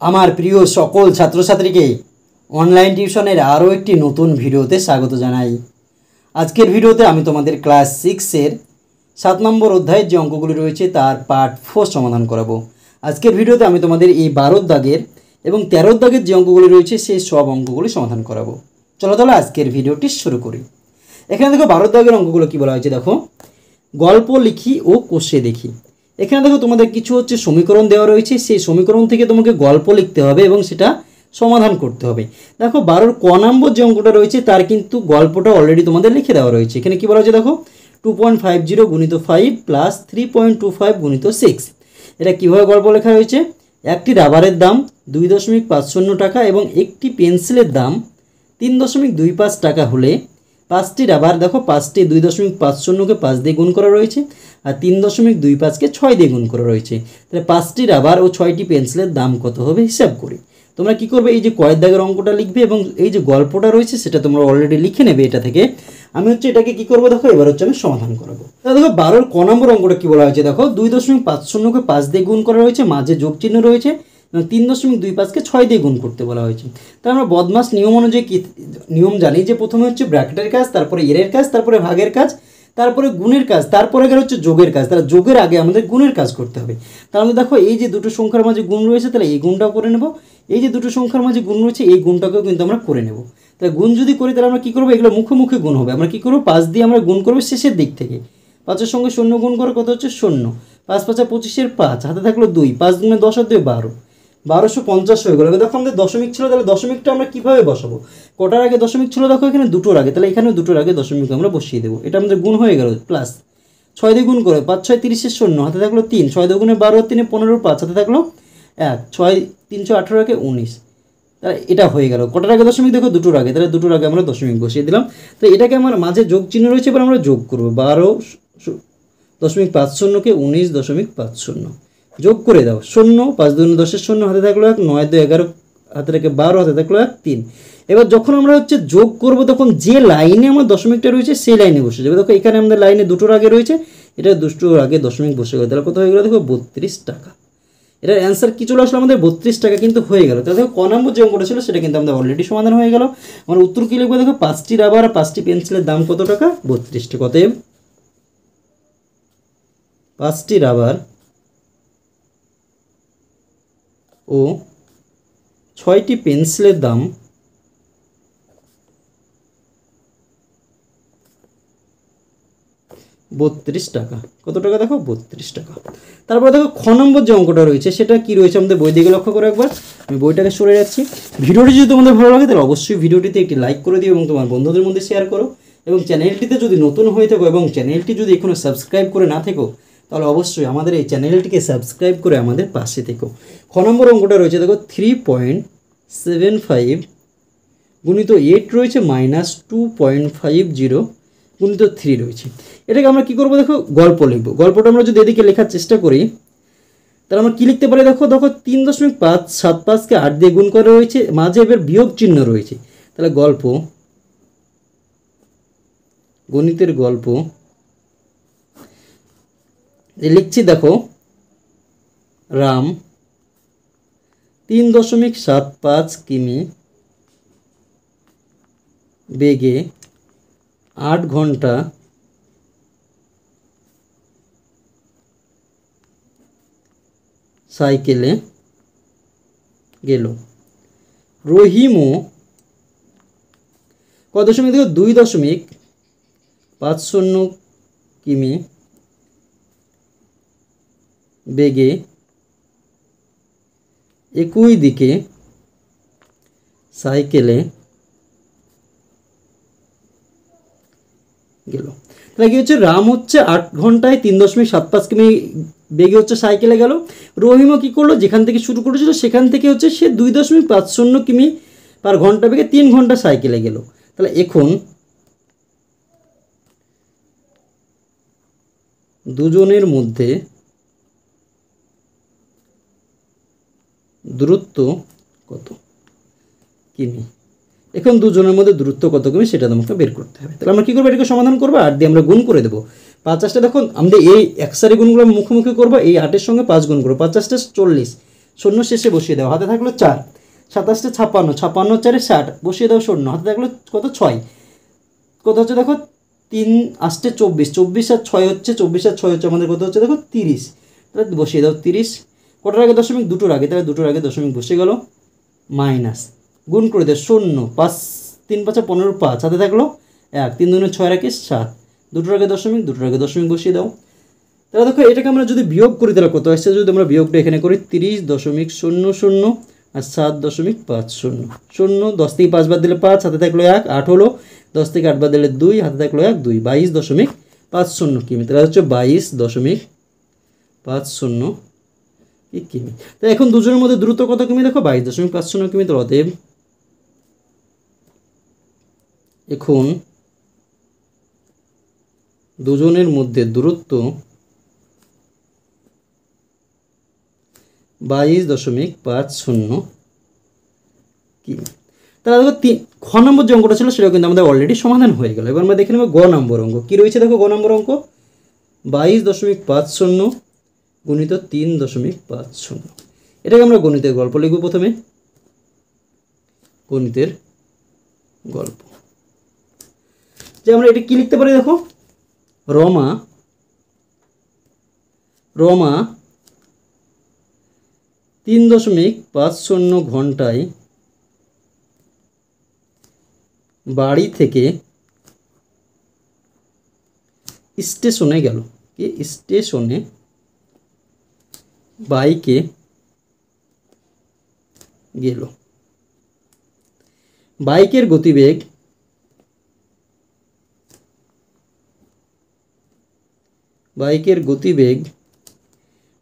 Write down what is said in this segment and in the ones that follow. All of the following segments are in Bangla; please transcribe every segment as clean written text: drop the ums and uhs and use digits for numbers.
আমার প্রিয় সকল ছাত্রছাত্রীকে অনলাইন টিউশনের আরও একটি নতুন ভিডিওতে স্বাগত জানাই। আজকের ভিডিওতে আমি তোমাদের ক্লাস 6-এর 7 নম্বর অধ্যায়ের যে অঙ্কগুলি রয়েছে তার পার্ট 4 সমাধান করাবো। আজকের ভিডিওতে আমি তোমাদের এই 12 দাগের এবং 13 দাগের যে অঙ্কগুলি রয়েছে সেই সব অঙ্কগুলি সমাধান করাবো। চলো তাহলে আজকের ভিডিওটি শুরু করি। এখানে দেখো 12 দাগের অঙ্কগুলো কী বলা হয়েছে, দেখো গল্প লিখি ও কষে দেখি। এখানে দেখো তোমাদের কিছু সমীকরণ দেওয়া রয়েছে, সেই সমীকরণ থেকে তোমাকে গল্প লিখতে হবে এবং সেটা সমাধান করতে হবে। দেখো 12 ক নম্বর যে অঙ্কটা রয়েছে তার কিন্তু গল্পটা অলরেডি তোমাদের লিখে দেওয়া রয়েছে। এখানে কি বলা হয়েছে দেখো 2.50 গুণিত 5 প্লাস 3.25 গুণিত 6। এটা কীভাবে গল্প লেখা হয়েছে, একটি রাবারের দাম 2.50 টাকা এবং একটি পেন্সিলের দাম 3.25 টাকা হলে 5টি রাবার, দেখো 5টি 2.50কে 5 দিয়ে গুণ করা রয়েছে আর 3.25কে 6 দিয়ে গুণ করা রয়েছে। তাহলে 5টি রাবার ও 6টি পেন্সিলের দাম কত হবে হিসাব করি। তোমরা কি করবে, এই যে কয়েক দাগের অঙ্কটা লিখবে এবং এই যে গল্পটা রয়েছে সেটা তোমরা অলরেডি লিখে নেবে। এটা থেকে আমি এটাকে কি করবো দেখো, এবার আমি সমাধান করবো। তাহলে দেখো 12 ক নম্বর অঙ্কটা কি বলা হয়েছে, দেখো 2.50কে 5 দিয়ে গুণ করা রয়েছে, মাঝে যোগ চিহ্ন রয়েছে এবং 3.25কে 6 দিয়ে গুণ করতে বলা হয়েছে। তাহলে আমরা বদমাস নিয়ম অনুযায়ী কি নিয়ম জানি যে প্রথমে ব্র্যাকেটের কাজ, তারপরে এর কাজ, তারপরে ভাগের কাজ, তারপরে গুণের কাজ, তারপরে যোগের কাজ। তাহলে যোগের আগে আমাদের গুণের কাজ করতে হবে। তাহলে দেখো এই যে দুটো সংখ্যার মাঝে গুণ রয়েছে তাহলে এই গুণটাও করে নেব, এই যে দুটো সংখ্যার মাঝে গুণ রয়েছে এই গুণটাকেও কিন্তু আমরা করে নেব। তাহলে গুণ যদি করি তাহলে আমরা কী করবো, এগুলো মুখে মুখে গুণ হবে। আমরা কী করবো, 5 দিয়ে আমরা গুণ করবো শেষের দিক থেকে। 5-এর সঙ্গে 0 গুণ করে কত হচ্ছে 0, 5 5 25-এর 5, হাতে থাকলো 2, 5 গুণে 10 আর 2 12, 1250 হয়ে গেলো। দেখো আমাদের দশমিক ছিল, তাহলে দশমিকটা আমরা কীভাবে বসাবো, কটার আগে দশমিক ছিল দেখো এখানে দুটোর আগে, তাহলে এখানে দুটোর আগে দশমিক আমরা বসিয়ে দেবো। এটা আমাদের গুণ হয়ে গেল, প্লাস 6 দিয়ে গুণ করে 5 6 30-এর 0, হাতে থাকলো 3, 6 2 গুণে 12, 3 15, 5 হাতে থাকলো 1, 6 318 কে 19। তাহলে এটা হয়ে গেল, কটার আগে দশমিক দেখো দুটোর আগে, তাহলে দুটোর আগে আমরা দশমিক বসিয়ে দিলাম। তো এটাকে আমার মাঝে যোগ চিহ্ন রয়েছে, এবার আমরা যোগ করবো 12.50কে 19.50 যোগ করে দাও। 0 5 2 10-এর 0, হাতে থাকলো 1, 9 2 11, হাতে রেখে 12, হাতে থাকলো 1 3। এবার যখন আমরা যোগ করব তখন যে লাইনে আমার দশমিকটা রয়েছে সেই লাইনে বসে যাবে। দেখো এখানে আমাদের লাইনে দুটোর আগে রয়েছে, এটা দুটোর আগে দশমিক বসে গেল, তাহলে কত হয়ে গেল দেখো 32 টাকা। এটার অ্যান্সার কি চলে আসলো আমাদের 32 টাকা কিন্তু হয়ে গেল। তাহলে দেখো ক নম্বর যে অঙ্কটা ছিল সেটা কিন্তু আমাদের অলরেডি সমাধান হয়ে গেল। আমার উত্তর কী লিখবো দেখো, 5টি রাবার আর 5টি পেন্সিলের দাম কত টাকা, 32 টাকা। অতএব 5টি রাবার ও 6টি পেন্সিলের দাম 32 টাকা। কত টাকা দেখো, 32 টাকা। তারপরে দেখো খ নম্বর যে অঙ্কটা রয়েছে সেটা কি রয়েছে আমাদের বই দিকে লক্ষ্য করে একবার, আমি বইটাকে সরে যাচ্ছি। ভিডিওটি যদি তোমাদের ভালো লাগে তাহলে অবশ্যই ভিডিওটিতে একটি লাইক করে দিও এবং তোমার বন্ধুদের মধ্যে শেয়ার করো। এবং চ্যানেলটিতে যদি নতুন হয়ে থাকো এবং চ্যানেলটি যদি এখনও সাবস্ক্রাইব করে না থাকো তাহলে অবশ্যই আমাদের এই চ্যানেলটিকে সাবস্ক্রাইব করে আমাদের পাশে থেকো। খ নম্বর অঙ্কটা রয়েছে দেখো 3.75 গুণিত 8 রয়েছে মাইনাস 2.50 গুণিত 3 রয়েছে। এটাকে আমরা কী করবো দেখো, গল্প লিখবো। গল্পটা আমরা যদি এদিকে লেখার চেষ্টা করি তাহলে আমরা কী লিখতে পারি দেখো, 3.575কে 8 দিয়ে গুণ করা রয়েছে, মাঝে এবার বিয়োগ চিহ্ন রয়েছে। তাহলে গল্প, গণিতের গল্প লিখছি দেখো, রাম 3.75 কিমি বেগে 8 ঘন্টা সাইকেলে গেল। রহিমও কত দশমিক দেখো 2.50 কিমি বেগে একই দিকে সাইকেলে গেল। তাহলে কি হচ্ছে, রাম 8 ঘন্টায় 3.75 কিমি বেগে সাইকেলে গেল। রহিমও কী করলো, যেখান থেকে শুরু করেছিল সেখান থেকে সে 2.50 কিমি পার ঘন্টা বেগে 3 ঘন্টা সাইকেলে গেল। তাহলে এখন দুজনের মধ্যে দূরত্ব কত কিমি, এখন দুজনের মধ্যে দূরত্ব কত কিমি সেটা তোমাকে বের করতে হবে। তাহলে আমরা কী করবো, এটাকে সমাধান করবো, 8 দিয়ে আমরা গুণ করে দেবো। 50টা দেখো আমাদের এই একসারি গুণগুলো মুখোমুখি করবো, এই 8-এর সঙ্গে 5 গুণ করবো, 50 × 40 শূন্য শেষে বসিয়ে দাও, হাতে থাকলো 4, 27 56, 56 4 60, বসিয়ে দাও শূন্য, হাতে থাকলো কত 6, কত হচ্ছে দেখো 3 8 24, 24 আর 6 হচ্ছে, 24 আর 6 হচ্ছে আমাদের কত হচ্ছে দেখো 30, তাহলে বসিয়ে দাও 30, কটার আগে দশমিক, দুটোর আগে, তাহলে দুটোর আগে দশমিক বসে গেল, মাইনাস, গুণ করে দাও শূন্য, 5 3 5 15 5, হাতে থাকলো 1, 3 2 6 রাখে 7, দুটোর আগে দশমিক, দুটোর আগে দশমিক বসিয়ে দাও। তাহলে দেখো এটাকে আমরা যদি বিয়োগ করি তাহলে কত আসছে, যদি আমরা বিয়োগটা এখানে করি 30.00 আর 7.50, 0 10 থেকে 5 বাদ দিলে 5, হাতে থাকলো 1, 8 হলো, 10 থেকে 8 বাদ দিলে 2, হাতে থাকলো 1, 2, 22.50 কিমি, তাহলে হচ্ছে 22.50 কিমি। তো এখন দুজনের মধ্যে দূরত্ব কত কিমি দেখো 22.50 কিমি। তো অতএব এখন দুজনের মধ্যে দূরত্ব 22.50 কিমি। তাহলে দেখো খ নম্বর যে অঙ্কটা ছিল সেটাও কিন্তু আমাদের অলরেডি সমাধান হয়ে গেল। এবার আমরা দেখে নেব গ নম্বর অঙ্ক কী রয়েছে। দেখো গ নম্বর অঙ্ক 22.50 গুণিত 3.50। এটাকে আমরা গণিতের গল্প লিখব। প্রথমে গণিতের গল্প, যে আমরা এটা কি লিখতে পারি দেখো, রমা 3.50 ঘন্টায় বাড়ি থেকে স্টেশনে গেল, কি স্টেশনে বাইকে গেল। বাইকের গতিবেগ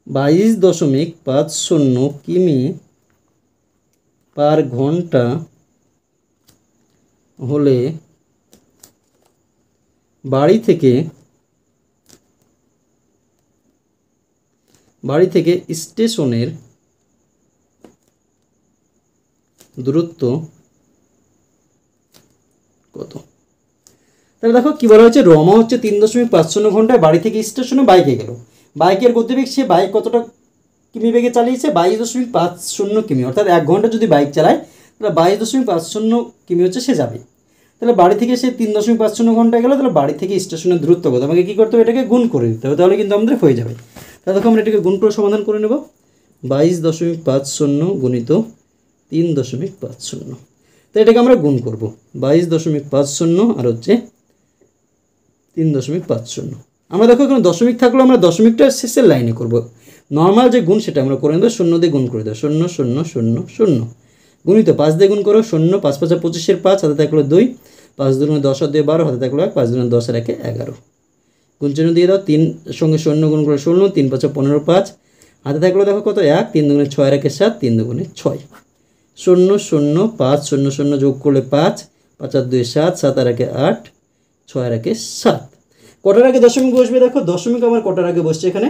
22.50 কিমি পার ঘন্টা হলে বাড়ি থেকে স্টেশনের দূরত্ব কত। তাহলে দেখো কি বলা হচ্ছে, রমা হচ্ছে 3.50 ঘন্টায় বাড়ি থেকে স্টেশনে বাইকে গেল। বাইকের গতিবেগ, সে বাইক কতটা কিমি বেগে চালিয়েছে 22.50 কিমি, অর্থাৎ 1 ঘন্টা যদি বাইক চালায় তাহলে 22.50 কিমি হচ্ছে সে যাবে। তাহলে বাড়ি থেকে সে 3.50 ঘন্টায় গেল, তাহলে বাড়ি থেকে স্টেশনের দূরত্ব কত, আমাকে কী করতে হবে, এটাকে গুণ করে দিতে হবে, তাহলে কিন্তু আমাদের হয়ে যাবে। তাহলে দেখো আমরা এটাকে গুণ করে সমাধান করে নেব। 22.50 গুণিত 3.50, তো এটাকে আমরা গুণ করব 22.50 আর হচ্ছে 3.50। আমরা দেখো এখানে দশমিক থাকলেও আমরা দশমিকটা শেষের লাইনে করব। নর্মাল যে গুণ সেটা আমরা করে নেব, 0 দিয়ে গুণ করে দেবো, 0 0 0 0 গুণিত 5 দিয়ে গুণ করো, 0 5 5 25, 5 হাতে থাকলো 2, 5 2 12 12, হাতে থাকলো 1, 5 2 10 1 11, গুণ চিহ্ন দিয়ে দাও, 3 সঙ্গে 0 গুণ করে 16, 3 5 15 5, হাতে থাকলো দেখো কত 1, 3 2 6 1 7, 3 2 6, 0 0 5 0 0 যোগ করলে 5, 5 আর 2 7, 7 আর 1 8, 6 আর 1 7। কটার আগে দশমিক বসবে দেখো, দশমিক আমার কটার আগে বসছে এখানে,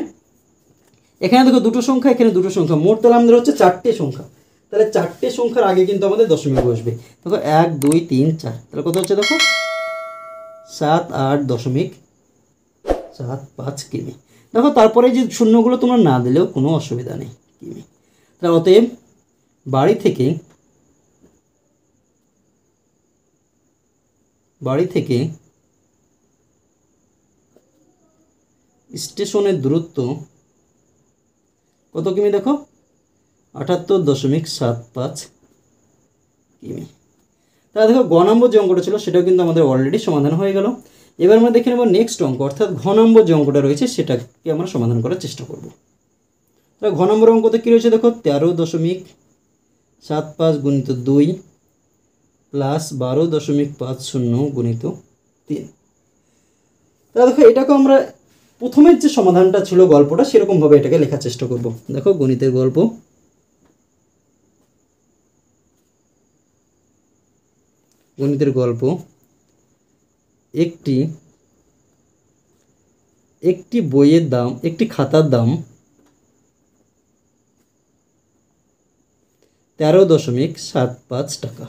এখানে দেখো দুটো সংখ্যা, এখানে দুটো সংখ্যা, মোট তাহলে আমাদের হচ্ছে 4টে সংখ্যা। তাহলে 4টে সংখ্যার আগে কিন্তু আমাদের দশমিক বসবে। দেখো 1 2 3 4, তাহলে কত হচ্ছে দেখো 7.75 কিমি। দেখো তারপরে যে শূন্যগুলো তোমরা না দিলেও কোনো অসুবিধা নেই, কিমি। তাহলে অতএব বাড়ি থেকে স্টেশনের দূরত্ব কত কিমি দেখো, 78.75 কিমি। তাহলে দেখো গ নম্বর যে অঙ্কটা ছিল সেটাও কিন্তু আমাদের অলরেডি সমাধান হয়ে গেল। এবার আমরা দেখে নেব নেক্সট অঙ্ক, অর্থাৎ ঘ নম্বর যে অঙ্কটা রয়েছে সেটাকে আমরা সমাধান করার চেষ্টা করব। তাহলে ঘ নম্বর অঙ্কতে কী রয়েছে দেখো, 13.75 গুণিত 2 প্লাস 12.50 গুণিত 3। তাহলে দেখো এটাকে আমরা প্রথমের যে সমাধানটা ছিল গল্পটা সেরকমভাবে এটাকে লেখার চেষ্টা করব। দেখো গণিতের গল্প, একটি বইয়ের দাম, একটি খাতার দাম 13.75 টাকা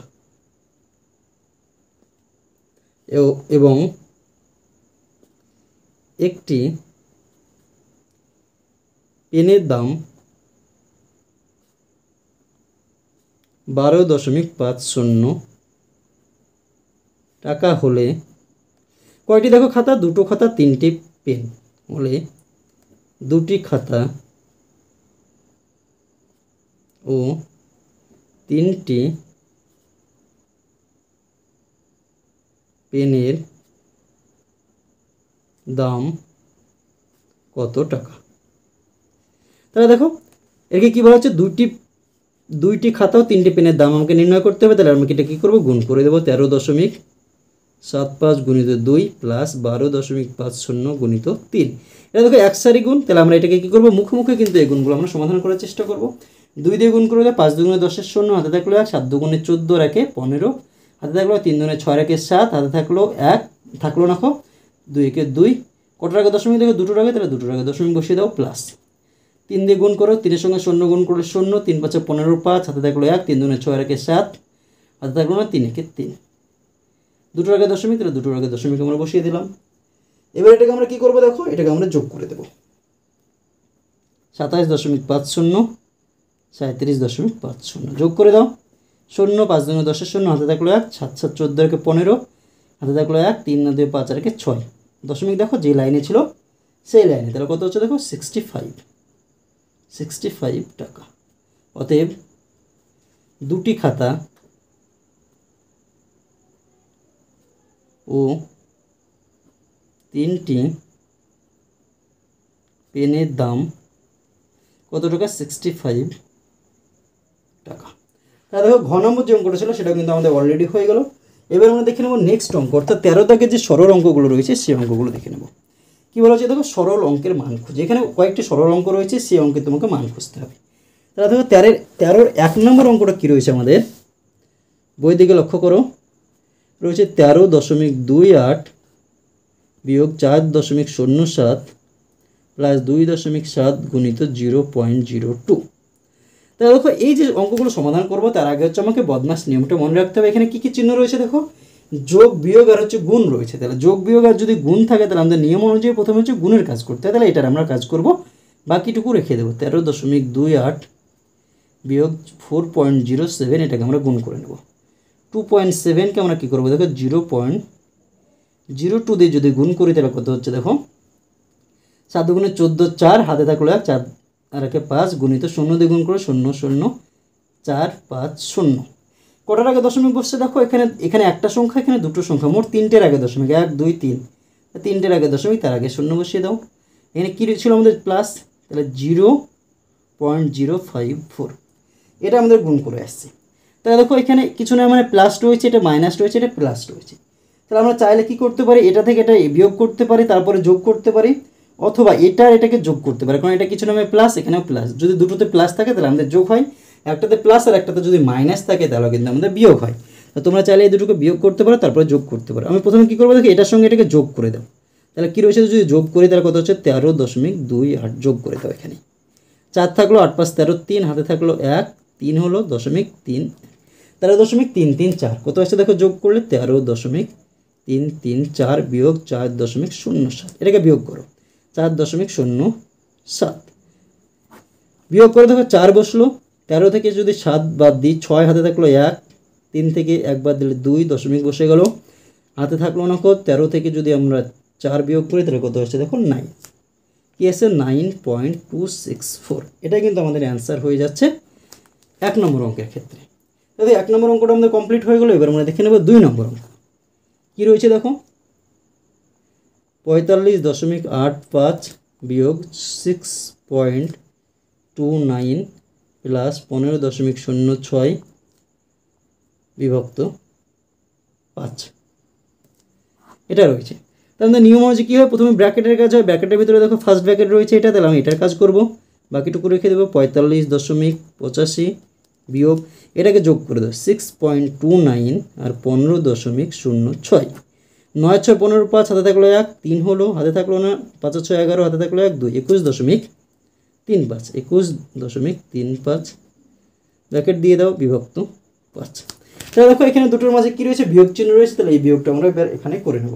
এবং একটি পেনের দাম 12.50 টাকা হলে কয়টি দেখো খাতা, দুটো খাতা 3টি পেন হলে 2টি খাতা ও 3টি পেনের দাম কত টাকা? তাহলে দেখো একে কী বলা হচ্ছে, দুইটি খাতা ও 3টি পেনের দাম আমাকে নির্ণয় করতে হবে। তাহলে আমি এটা কী করবো, গুণ করে দেবো। 13.75 গুণিত 2 প্লাস 12.50 গুণিত 3। এটা দেখো এক সারি গুণ। তাহলে আমরা এটাকে কী করবো, মুখে মুখে কিন্তু এই গুণগুলো আমরা সমাধান করার চেষ্টা করবো। 2 দিয়ে গুণ করলে 5 দুগুণে 10 শূন্য, হাতে থাকলো 1, 7 দুগুণে 14 রাখে 15, হাতে থাকলো 3 দুগুণে 6 রাখে 7, হাতে থাকলো 1, থাকলো না 2 একে 2, কত রাখে দশমিক দেখো, দুটো রাখে, তাহলে দুটো রাখে দশমিক বসিয়ে দাও প্লাস 3 দিয়ে গুণ করো, 3 এর সঙ্গে 0 গুণ করলে 0, 3 5 15 5, হাতে থাকলো 1, 3 দুগুণে 6 রাখে 7, হাতে থাকলো না 3 একে 3, দুটো রাখে দশমিক, তাহলে দুটো রাখে দশমিক আমরা বসিয়ে দিলাম। এবার এটাকে আমরা কী করবো দেখো, এটাকে আমরা যোগ করে দেবো। 27.50 37.50 যোগ করে দাও। 0 5 দুগুণে 10 শূন্য, হাতে থাকলো 1, 7 7 14 রেখে 15, হাতে থাকলো 1, 3 2 5 রেখে 6, দশমিক দেখো যে লাইনে ছিল সেই লাইনে। তাহলে কত হচ্ছে দেখো, 65 টাকা। অতএব দুটি খাতা ও 3টি পেনের দাম কত টাকা, 65 টাকা। তাহলে দেখো ঘ নম্বর যে অঙ্কটা ছিল সেটা কিন্তু আমাদের অলরেডি হয়ে গেল। এবার আমরা দেখে নেব নেক্সট অঙ্ক, অর্থাৎ 13 দাগের যে সরল অঙ্কগুলো রয়েছে সেই অঙ্কগুলো দেখে নেব। কী বলা হচ্ছে দেখো, সরল অঙ্কের মান খুঁজে। এখানে কয়েকটি সরল অঙ্ক রয়েছে, সেই অঙ্কে তোমাকে মান খুঁজতে হবে। তাহলে দেখো 13 1 নম্বর অঙ্কটা কী রয়েছে আমাদের, বই দিকে লক্ষ্য করো, রয়েছে 13.28 বিয়োগ 4.07 প্লাস 2.7 গুণিত 0.02। তাহলে দেখো এই যে অঙ্কগুলো সমাধান করবো তার আগে হচ্ছে আমাকে বদমাস নিয়মটা মনে রাখতে হবে। এখানে কী কী চিহ্ন রয়েছে দেখো, যোগ বিয়োগ আর হচ্ছে গুণ রয়েছে। তাহলে যোগ বিয়োগ আর যদি গুণ থাকে তাহলে আমাদের নিয়ম অনুযায়ী প্রথমে হচ্ছে গুণের কাজ করতে হয়। তাহলে এটার আমরা কাজ করব, বাকিটুকু রেখে দেবো। 13.28 বিয়োগ 4.07, এটাকে আমরা গুণ করে নেব। 2.7কে আমরা কী করবো দেখো, 0.02 দিয়ে যদি গুণ করি তাহলে কত হচ্ছে দেখো, 7 দুগুণে 14 4, হাতে থাকলো 1, 4 আর একে 5 গুণিত 0 দিয়ে গুণ করে 0 0 4 5 0, কটার আগে দশমিক বসছে দেখো, এখানে একটা সংখ্যা, এখানে দুটো সংখ্যা, মোট 3টের আগে দশমিক, 1 2 3, 3টের আগে দশমিক, তার আগে 0 বসিয়ে দাও। এখানে কী ছিল আমাদের প্লাস, তাহলে 0.054, এটা আমাদের গুণ করে আসছে। তাহলে দেখো এখানে কিছু না, মানে প্লাস রয়েছে, এটা মাইনাস রয়েছে, এটা প্লাস রয়েছে। তাহলে আমরা চাইলে কী করতে পারি, এটা থেকে এটা বিয়োগ করতে পারি, তারপরে যোগ করতে পারি, অথবা এটাকে যোগ করতে পারি, কারণ এটা কিছু নামে প্লাস, এখানেও প্লাস। যদি দুটোতে প্লাস থাকে তাহলে আমাদের যোগ হয়, একটাতে প্লাস আর একটাতে যদি মাইনাস থাকে তাহলে কিন্তু আমাদের বিয়োগ হয়। তো তোমরা চাইলে এই দুটোকে বিয়োগ করতে পারো, তারপরে যোগ করতে পারো। আমি প্রথমে কী করবো দেখো, এটার সঙ্গে এটাকে যোগ করে দাও। তাহলে কী রয়েছে, যদি যোগ করি তাহলে কত হচ্ছে, 13.28 যোগ করে দাও। এখানে 4 থাকলো, 8 5 13, 3 হাতে থাকলো 1, 3 হলো 0.3, 13.334, কত আসছে দেখো যোগ করলে, 13.334 বিয়োগ 4.07, এটাকে বিয়োগ করো, 4.07 বিয়োগ করে দেখো 4 বসলো। 13 থেকে যদি 7 বাদ দিই, 6 হাতে থাকলো 1, 3 থেকে 1 বাদ দিলে 2, দশমিক বসে গেল, হাতে থাকলো না কত, 13 থেকে যদি আমরা 4 বিয়োগ করি তাহলে কত আসছে দেখো 9, কি আছে 9.264। এটাই কিন্তু আমাদের অ্যান্সার হয়ে যাচ্ছে 1 নম্বর অঙ্কের ক্ষেত্রে। তাহলে 1 নম্বর অঙ্কটা আমাদের কমপ্লিট হয়ে গেলো। এবার আমরা দেখে নেব 2 নম্বর অঙ্ক কী রয়েছে দেখো, 45.85 বিয়োগ 6.29 প্লাস 15.06 বিভক্ত 5, এটা রয়েছে। তাহলে নিয়ম অনুযায়ী কী হয়, প্রথমে ব্র্যাকেটের কাজ হয়, ব্র্যাকেটের ভিতরে দেখো ফার্স্ট ব্র্যাকেট রয়েছে এটা, তাহলে আমি এটার কাজ করব, বাকিটুকু রেখে দেবো। 45.85 বিয়োগ, এটাকে যোগ করে দেবো 6.29 আর 15.06, 9 6 15 5, হাতে থাকলো 1, 3 হলো, হাতে থাকলো না, 5 6 11, হাতে থাকলো 1 2, 21.35, 21.35 ব্র্যাকেট দিয়ে দাও বিভক্ত 5। তাহলে দেখো এখানে দুটোর মাঝে কী রয়েছে, বিয়োগ চিহ্ন রয়েছে, তাহলে এই বিয়োগটা আমরা এখানে করে নেব।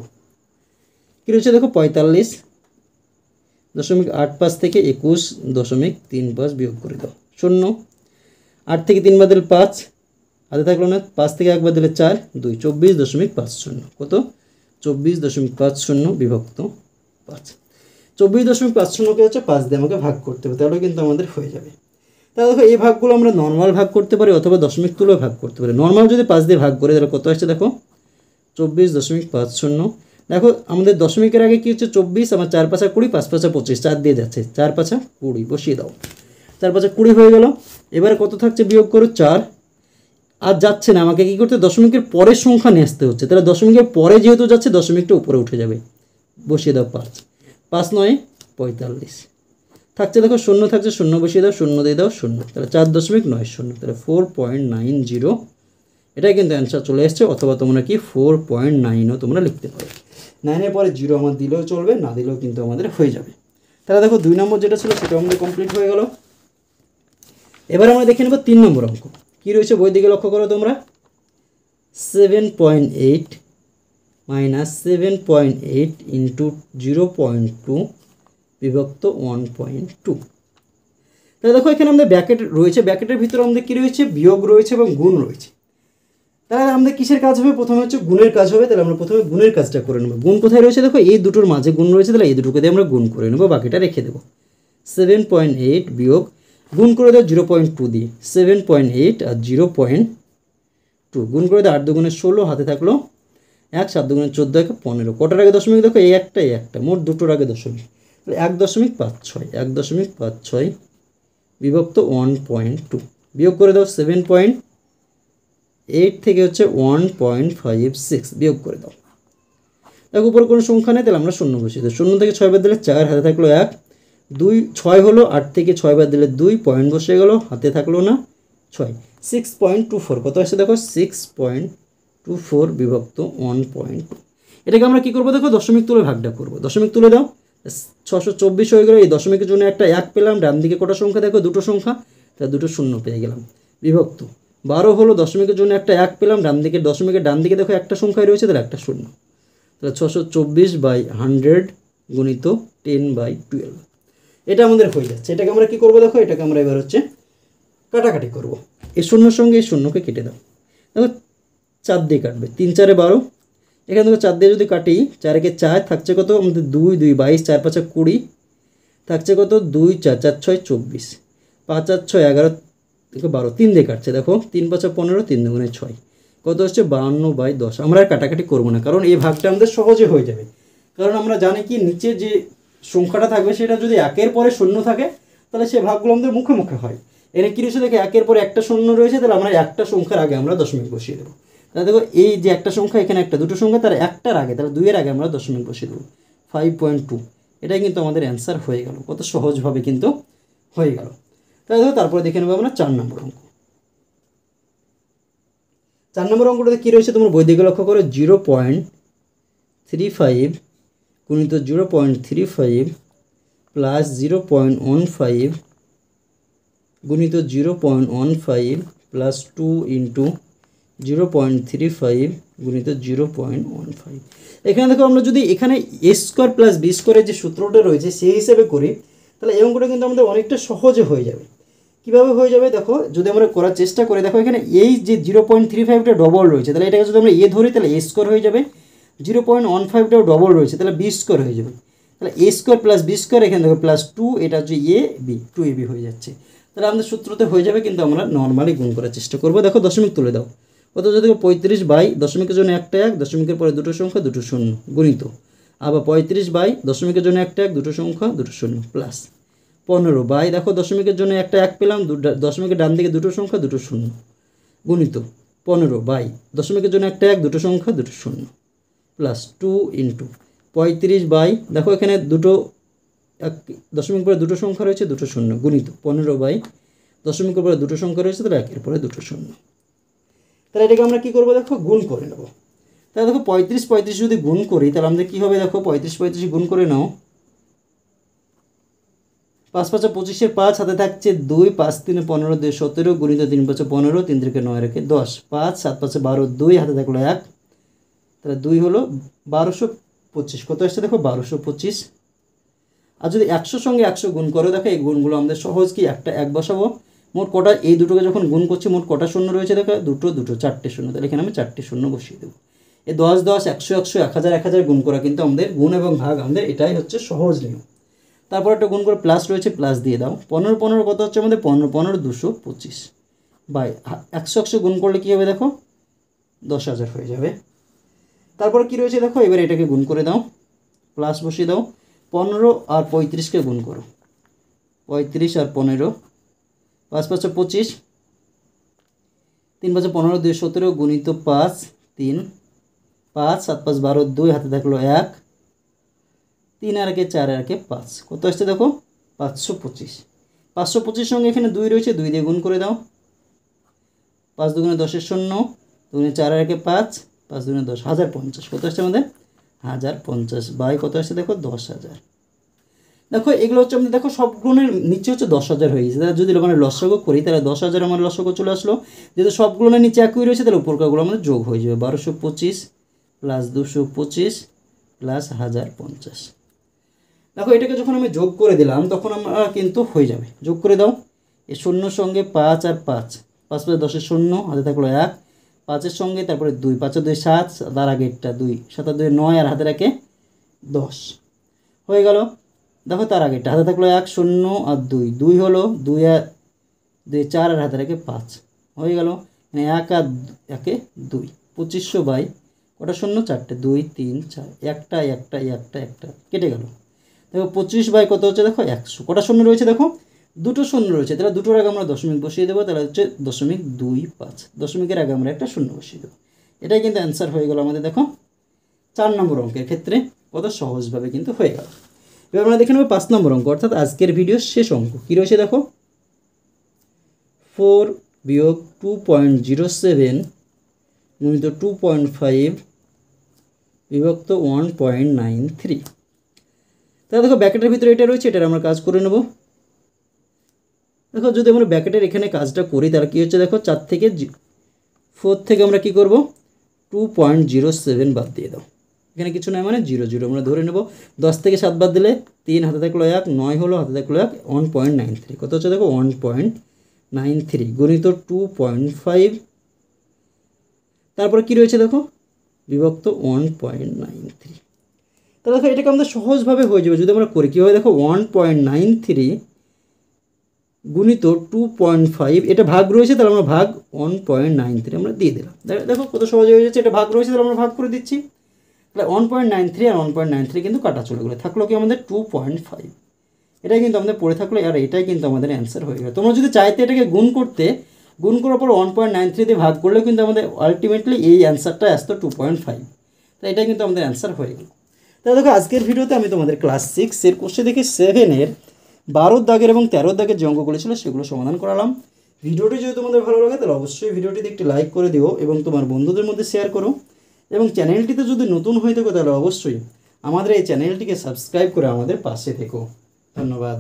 কী রয়েছে দেখো, 45.85 থেকে 21.35 বিয়োগ করে দাও, 0, 8 থেকে 3 বাদ দিলে 5, হাতে থাকলো না, 5 থেকে একবার দিলে 4, 2, 24.50 কত 24.50 বিভক্ত 5। 24.50কে হচ্ছে 5 দিয়ে আমাকে ভাগ করতে হবে, তাহলে কিন্তু আমাদের হয়ে যাবে। তাহলে দেখো এই ভাগগুলো আমরা নর্মাল ভাগ করতে পারি অথবা দশমিক তুলেও ভাগ করতে পারি। নর্মাল যদি 5 দিয়ে ভাগ করে তাহলে কত আসছে দেখো 24.50। দেখো আমাদের দশমিকের আগে কি হচ্ছে 24, আমার 4 5 20, 5 5 25, 4 দিয়ে যাচ্ছে, 4 5 20 বসিয়ে দাও, 4 5 20 হয়ে গেল। এবারে কত থাকছে বিয়োগ করো 4, আর যাচ্ছে না, আমাকে কী করতে দশমিকের পরের সংখ্যা নিয়ে আসতে হচ্ছে, তাহলে দশমিকের পরে যেহেতু যাচ্ছে দশমিকটা উপরে উঠে যাবে, বসিয়ে দাও 5, 5 9 45 থাকছে দেখো, শূন্য থাকছে, শূন্য বসিয়ে দাও, শূন্য দিয়ে দাও শূন্য, তাহলে 4.90, তাহলে 4.90 এটাই কিন্তু অ্যান্সার চলে এসছে। অথবা তোমরা কি 4.9ও তোমরা লিখতে পারো, 9-এর পরে 0 আমার দিলেও চলবে, না দিলেও কিন্তু আমাদের হয়ে যাবে। তাহলে দেখো 2 নম্বর যেটা ছিল সেটা আমাদের কমপ্লিট হয়ে গেল। এবার আমরা দেখে নেব 3 নম্বর অঙ্ক কী রয়েছে, বই দিকে লক্ষ্য করো তোমরা। 7.8 মাইনাস 7.8 ইন্টু 0.2 বিভক্ত 1.2। তাহলে দেখো এখানে আমাদের ব্র্যাকেট রয়েছে, ব্র্যাকেটের ভিতরে আমাদের কী রয়েছে, বিয়োগ রয়েছে এবং গুণ রয়েছে। তাহলে আমাদের কিসের কাজ হবে, প্রথমে হচ্ছে গুণের কাজ হবে। তাহলে আমরা প্রথমে গুণের কাজটা করে নেব। গুণ কোথায় রয়েছে দেখো, এই দুটোর মাঝে গুণ রয়েছে, তাহলে এই দুটোকে দিয়ে আমরা গুণ করে নেব, বাকিটা রেখে দেবো। 7.8 বিয়োগ গুণ করে দাও 0.2 দিয়ে, 7.8 আর 0.2 গুণ করে দাও, 8 2 16, হাতে থাকলো 1, 7 2 14, 1 15, কটার আগে দশমিক দেখো, এই একটা, মোট দুটোর আগে দশমিক, তাহলে 1.56, 1.56 বিভক্ত 1.2 বিয়োগ করে দাও 7.8 থেকে হচ্ছে 1.56 বিয়োগ করে দাও। দেখো উপরে কোনো সংখ্যা নেই, তাহলে আমরা শূন্য বসিয়ে দেবো, শূন্য থেকে 6 বাদ দিলে 4, হাতে থাকলো 1, 2 6 হলো, 8 থেকে 6 বাদ দিলে 2, পয়েন্ট বসে গেল, হাতে থাকলো না 6, 6.24 কত আসছে দেখো 6.24 বিভক্ত 1.2। এটাকে আমরা কী করবো দেখো, দশমিক তুলে ভাগটা করবো, দশমিক তুলে দাও, 624 হয়ে গেলো। এই দশমিকের জন্য একটা 1 পেলাম, ডান দিকে কটা সংখ্যা দেখো, দুটো সংখ্যা, তাহলে দুটো শূন্য পেয়ে গেলাম, বিভক্ত 12 হলো, দশমিকের জন্য একটা 1 পেলাম, ডান দিকে দশমিকের ডান দিকে দেখো একটা সংখ্যায় রয়েছে, তাহলে একটা শূন্য, তাহলে 624/100 গুণিত 10/12 এটা আমাদের হয়ে যাচ্ছে। এটাকে আমরা কী করবো দেখো, এটাকে আমরা এবার হচ্ছে কাটাকাটি করব। এই শূন্যর সঙ্গে এই শূন্যকে কেটে দাও, দেখো 4 দিয়ে কাটবে, 3 4 12, এখানে দেখো 4 দিয়ে যদি কাটি, 4 একে 4 থাকছে কত আমাদের 2 2 22, 4 5 20 থাকছে কত 2 4 4 6 24, 5 আর 6 11 থেকে 12, 3 দিয়ে কাটছে দেখো 3 5 15, 3 2 6 কত হচ্ছে 52/10। আমরা আর কাটাকাটি করবো না, কারণ এই ভাগটা আমাদের সহজে হয়ে যাবে, কারণ আমরা জানি কি নিচে যে সংখ্যাটা থাকবে সেটা যদি 1-এর পরে শূন্য থাকে তাহলে সে ভাগগুলো আমাদের মুখে মুখে হয়। এর কী রয়েছে দেখে 1-এর পরে একটা শূন্য রয়েছে, তাহলে আমরা একটা সংখ্যার আগে আমরা দশমিক বসিয়ে দেবো। তাহলে দেখো এই যে একটা সংখ্যা, এখানে একটা দুটো সংখ্যা, তার একটার আগে, তাহলে 2-এর আগে আমরা দশমিক বসিয়ে দেবো, 5.2। এটাই কিন্তু আমাদের অ্যান্সার হয়ে গেল, কত সহজভাবে কিন্তু হয়ে গেল। তাহলে দেখো তারপরে দেখে নেবো আমরা 4 নম্বর অঙ্ক। 4 নম্বর অঙ্কটাতে কী রয়েছে তোমরা বই দিকে লক্ষ্য করো, 0.35 গুণিত 0.35 প্লাস 0.15 গুণিত 0.15 প্লাস 2 ইন্টু 0.35 গুণিত 0.15। এখানে দেখো আমরা যদি এখানে a স্কোয়ার প্লাস বি স্কোয়ারের যে সূত্রটা রয়েছে সেই হিসেবে করি, তাহলে এই অঙ্কটা কিন্তু আমাদের অনেকটা সহজে হয়ে যাবে। কীভাবে হয়ে যাবে দেখো, যদি আমরা করার চেষ্টা করি, দেখো এখানে এই যে 0.35টা ডবল রয়েছে, তাহলে এটাকে যদি আমরা এ ধরি তাহলে a স্কোয়ার হয়ে যাবে, 0.15টাও ডবল রয়েছে তাহলে বি স্কোয়ার হয়ে যাবে, তাহলে a square plus B square, এখানে দেখো প্লাস 2, এটা হচ্ছে এ বি, 2ab হয়ে যাচ্ছে। তাহলে আমাদের সূত্রতে হয়ে যাবে, কিন্তু আমরা নর্মালি গুণ করার চেষ্টা করবো। দেখো দশমিক তুলে দাও, কত যদি 35 বাই দশমিকের জন্য একটা 1, দশমিকের পরে দুটো সংখ্যা দুটো শূন্য, গুণিত আবার 35 বাই দশমিকের জন্য একটা 1, দুটো সংখ্যা দুটো শূন্য, প্লাস 15 বাই দেখো দশমিকের জন্য একটা 1 পেলাম, দশমিকের ডান দিকে দুটো সংখ্যা দুটো শূন্য, গুণিত 15 বাই দশমিকের জন্য একটা 1, দুটো সংখ্যা দুটো শূন্য, প্লাস 2 ইন্টু 35 বাই দেখো এখানে দুটো দশমিক পরে দুটো সংখ্যা রয়েছে দুটো শূন্য, গুণিত 15 বাই দশমিকের পরে দুটো সংখ্যা রয়েছে, তাহলে 1-এর পরে দুটো শূন্য। তাহলে এটাকে আমরা কী করবো দেখো, গুণ করে নেব। তাহলে দেখো 35 35 যদি গুণ করি তাহলে আমাদের কী হবে দেখো, 35 35 গুণ করে নাও, 5 5 25-এর 5, হাতে থাকছে 2, 5 3 15 2 17, গুণিত 3 5 15, 3 3 9 রেখে 10, 5 7 5 12 2, হাতে থাকলো 1, তাহলে 2 হলো 1225, কত আসছে দেখো 1225। আর যদি 100 সঙ্গে 100 গুণ করো, দেখো এই গুণগুলো আমাদের সহজ, কি একটা 1 বসাবো, মোট কটা, এই দুটোকে যখন গুণ করছি মোট কটা শূন্য রয়েছে দেখো, দুটো দুটো, চারটে শূন্য, তাহলে এখানে আমি চারটে শূন্য বসিয়ে দেবো। এই 10 10, 100 100, 1000 1000 গুণ করা কিন্তু আমাদের গুণ এবং ভাগ আমাদের এটাই হচ্ছে সহজ নিয়ম। তারপর একটা গুণ করে প্লাস রয়েছে, প্লাস দিয়ে দাও। 15 15 কত হচ্ছে আমাদের, 15 15 225 বাই 100 100 গুণ করলে কী হবে দেখো, 10,000 হয়ে যাবে। তারপর কি রয়েছে দেখো, এবার এটাকে গুণ করে দাও, প্লাস বসিয়ে দাও। 15 আর 35কে গুণ করো, 35 আর 15, 5 5 25, 3 5 15 2 17 গুণিত 5 3 5 7 5 12 2, হাতে থাকলো 1, 3 আর 1 4 আর 1 5, কত আসছে দেখো 525। 525 সঙ্গে এখানে 2 রয়েছে, 2 দিয়ে গুণ করে দাও। 5 2 10 0, 2 4 আর 1 5, 5 2 10, 1050, কত আসছে আমাদের 1050 বাই কত আসছে দেখো 10,000। দেখো এগুলো হচ্ছে আমাদের, দেখো সবগুলোর নিচে হচ্ছে 10,000 হয়ে গেছে। তাহলে যদি আমরা লসাগু করি তাহলে 10,000 আমার লসাগু চলে আসলো। যেহেতু সবগুলোর নিচে একই রয়েছে তাহলে উপরকাগুলো আমাদের যোগ হয়ে যাবে, 1225 প্লাস 225 প্লাস 1050। দেখো এটাকে যখন আমি যোগ করে দিলাম তখন আমরা কিন্তু হয়ে যাবে, যোগ করে দাও। এই শূন্যর সঙ্গে 5 আর 5, 5 5 10 শূন্য, হাতে থাকলো 1, 5-এর সঙ্গে তারপরে 2, 5 আর 2 7, তার আগে একটা 2, 7 আর 2 9, আর হাতে রাখে 10 হয়ে গেল। দেখো তার আগেটা হাতে থাকলো 1 0 আর 2, 2 হলো, 2 আর 2 4, আর হাতে রাখে 5 হয়ে গেল। 1 আর 1 2, 2500 বাই কটা শূন্য, 4টে, 2 3 4, একটা একটা একটা একটা কেটে গেল। দেখো 25 বাই কত হচ্ছে দেখো 100, কটা শূন্য রয়েছে দেখো, দুটো শূন্য রয়েছে, তাহলে দুটোর আগে আমরা দশমিক বসিয়ে দেবো, তাহলে হচ্ছে 0.25, দশমিকের আগে আমরা একটা শূন্য বসিয়ে দেবো। এটাই কিন্তু অ্যান্সার হয়ে গেল আমাদের দেখো 4 নম্বর অঙ্কের ক্ষেত্রে, কত সহজভাবে কিন্তু হয়ে গেল। এবার আমরা দেখে নেব 5 নম্বর অঙ্ক, অর্থাৎ আজকের ভিডিওর শেষ অঙ্ক কী রয়েছে দেখো, 4 বিয়োগ 2.07 গুণিত 2.5 বিভক্ত 1.93। তাহলে দেখো ব্র্যাকেটের ভিতরে এটা রয়েছে, এটার আমরা কাজ করে নেব। দেখো যদি আমরা ব্র্যাকেটের এখানে কাজটা করি তাহলে কী হচ্ছে দেখো, 4 থেকে 4 থেকে আমরা কি করব, 2.07 বাদ দিয়ে দাও। এখানে কিছু নয় মানে 0 0 আমরা ধরে নেব। 10 থেকে 7 বাদ দিলে 3, হাতে থাকলো 1, 9 হলো, হাতে থাকলো 1, 1.93, কত হচ্ছে দেখো 1.93 গুণিত 2.5, তারপরে কী রয়েছে দেখো বিভক্ত 1.93। তাহলে দেখো এটাকে আমাদের সহজভাবে হয়ে যাবে যদি আমরা করি। কীভাবে দেখো, 1.93 গুণিত 2.5, এটা ভাগ রয়েছে তাহলে আমরা ভাগ 1.93 আমরা দিয়ে দিলাম। দেখো কত সহজ হয়ে যাচ্ছে, এটা ভাগ রয়েছে তাহলে আমরা ভাগ করে দিচ্ছি। তাহলে 1.93 আর 1.93 কিন্তু কাটা চলে গেলো, থাকলো কি আমাদের 2.5। এটাই কিন্তু আমাদের পড়ে থাকলো, আর এটাই কিন্তু আমাদের অ্যান্সার হয়ে গেল। তোমরা যদি চাইতে এটাকে গুণ করতে, গুণ করার পর 1.93 দিয়ে ভাগ করলেও কিন্তু আমাদের আলটিমেটলি এই অ্যান্সারটা আসতো 2.5। তাই এটাই কিন্তু আমাদের অ্যান্সার হয়ে গেল। তাহলে দেখো আজকের ভিডিওতে আমি তোমাদের ক্লাস 6-এর কোশ্চেন দেখে 7-এর 12 দাগের এবং 13 দাগের যে অঙ্কগুলো ছিল সেগুলো সমাধান করালাম। ভিডিওটি যদি তোমাদের ভালো লাগে তাহলে অবশ্যই ভিডিওটিতে একটি লাইক করে দিও এবং তোমার বন্ধুদের মধ্যে শেয়ার করো। এবং চ্যানেলটিতে যদি নতুন হয়ে থাকো তাহলে অবশ্যই আমাদের এই চ্যানেলটিকে সাবস্ক্রাইব করে আমাদের পাশে থেকো। ধন্যবাদ।